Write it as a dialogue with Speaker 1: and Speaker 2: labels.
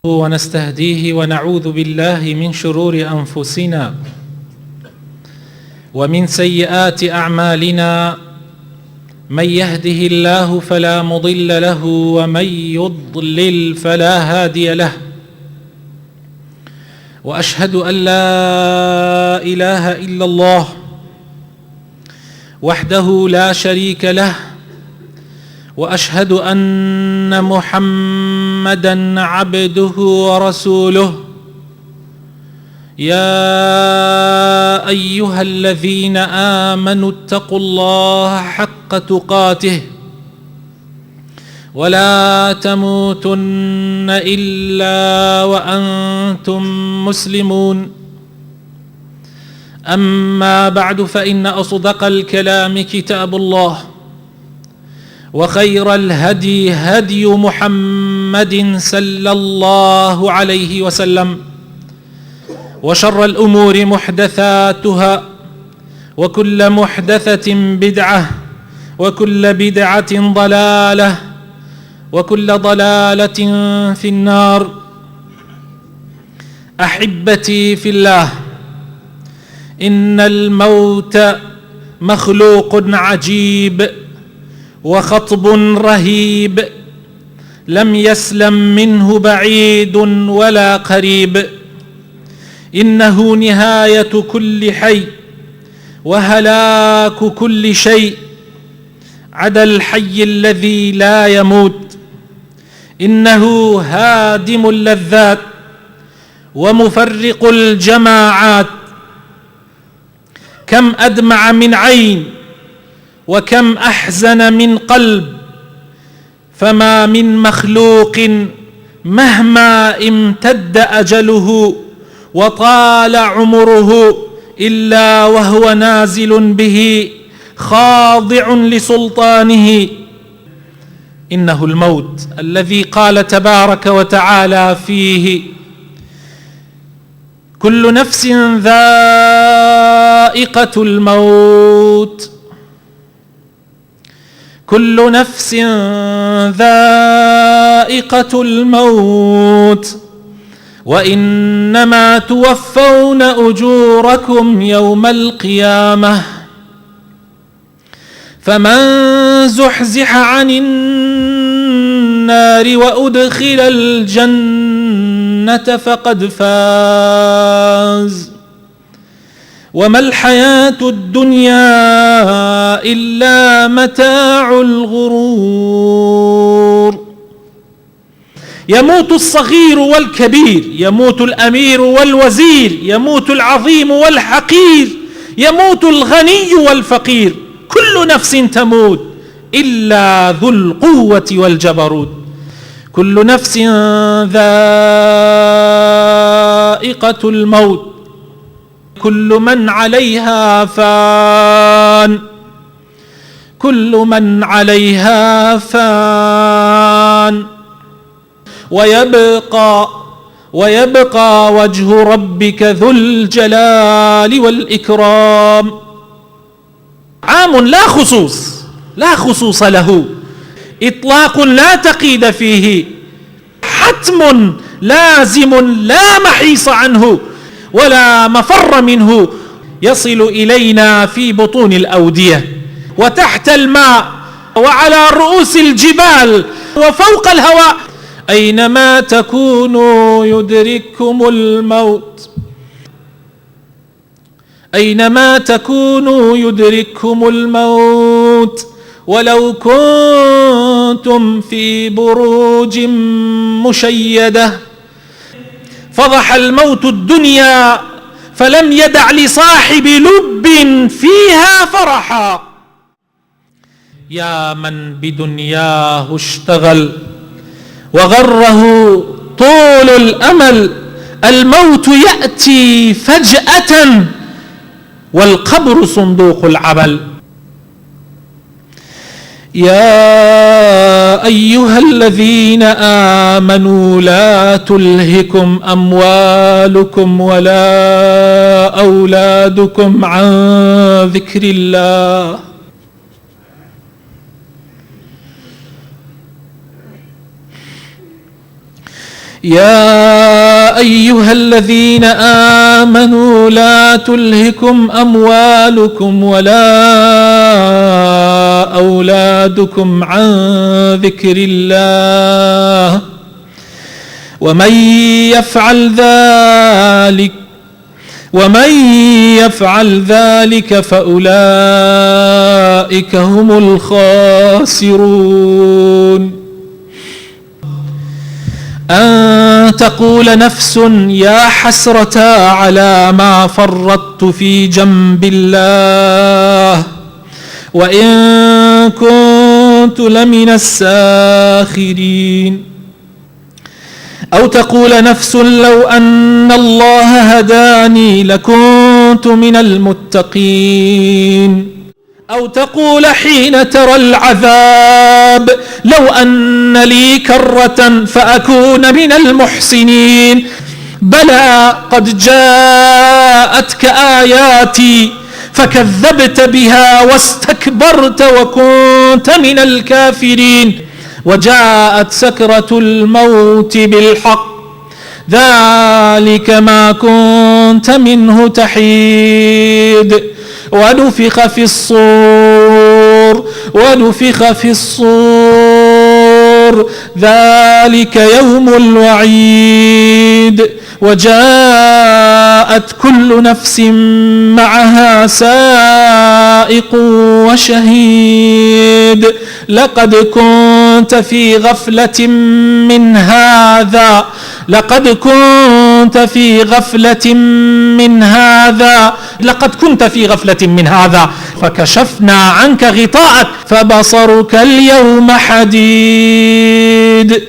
Speaker 1: ونستهديه ونعوذ بالله من شرور أنفسنا ومن سيئات أعمالنا، من يهده الله فلا مضل له ومن يضلل فلا هادي له، وأشهد أن لا إله إلا الله وحده لا شريك له، وأشهد أن محمدًا عبده ورسوله. يا أيها الذين آمنوا اتقوا الله حق تقاته ولا تموتن إلا وأنتم مسلمون. أما بعد، فإن أصدق الكلام كتاب الله، وخير الهدي هدي محمد صلى الله عليه وسلم، وشر الأمور محدثاتها، وكل محدثة بدعة، وكل بدعة ضلالة، وكل ضلالة في النار. أحبتي في الله، إن الموت مخلوق عجيب وخطب رهيب، لم يسلم منه بعيد ولا قريب. إنه نهاية كل حي وهلاك كل شيء، عدا الحي الذي لا يموت. إنه هادم اللذات ومفرق الجماعات. كم أدمع من عين وكم أحزن من قلب، فما من مخلوق مهما امتد أجله وطال عمره إلا وهو نازل به خاضع لسلطانه. إنه الموت الذي قال تبارك وتعالى فيه: كل نفس ذائقة الموت، كل نفس ذائقة الموت، وإنما توفون أجوركم يوم القيامة. فمن زحزح عن النار وأدخل الجنة فقد فاز، وما الحياة الدنيا إلا متاع الغرور. يموت الصغير والكبير، يموت الأمير والوزير، يموت العظيم والحقير، يموت الغني والفقير، كل نفس تموت إلا ذو القوة والجبروت. كل نفس ذائقة الموت، كل من عليها فان، كل من عليها فان، ويبقى وجه ربك ذو الجلال والإكرام. عام لا خصوص له، إطلاق لا تقييد فيه، حتم لازم لا محيص عنه ولا مفر منه، يصل إلينا في بطون الأودية وتحت الماء وعلى رؤوس الجبال وفوق الهواء. أينما تكونوا يدرككم الموت، أينما تكونوا يدرككم الموت، ولو كنتم في بروج مشيدة. فضح الموت الدنيا فلم يدع لصاحب لب فيها فرحا. يا من بدنياه اشتغل وغره طول الأمل، الموت يأتي فجأة والقبر صندوق العمل. يا أيها الذين آمنوا لا تلهكم أموالكم ولا أولادكم عن ذكر الله يا أيها الذين آمنوا لا تلهكم أموالكم ولا أولادكم عن ذكر الله ومن يفعل ذلك فأولئك هم الخاسرون. أن تقول نفس يا حسرة على ما فرطت في جنب الله وإن كنت لمن الساخرين. أو تقول نفس لو أن الله هداني لكنت من المتقين. أو تقول حين ترى العذاب لو أن لي كرة فأكون من المحسنين. بلى قد جاءتك آياتي فكذبت بها واستكبرت وكنت من الكافرين. وجاءت سكرة الموت بالحق ذلك ما كنت منه تحيد. ونفخ في الصور ذلك يوم الوعيد. وجاءت كل نفس معها سائق وشهيد. لقد كنت في غفلة من هذا فكشفنا عنك غطاءك فبصرك اليوم حديد.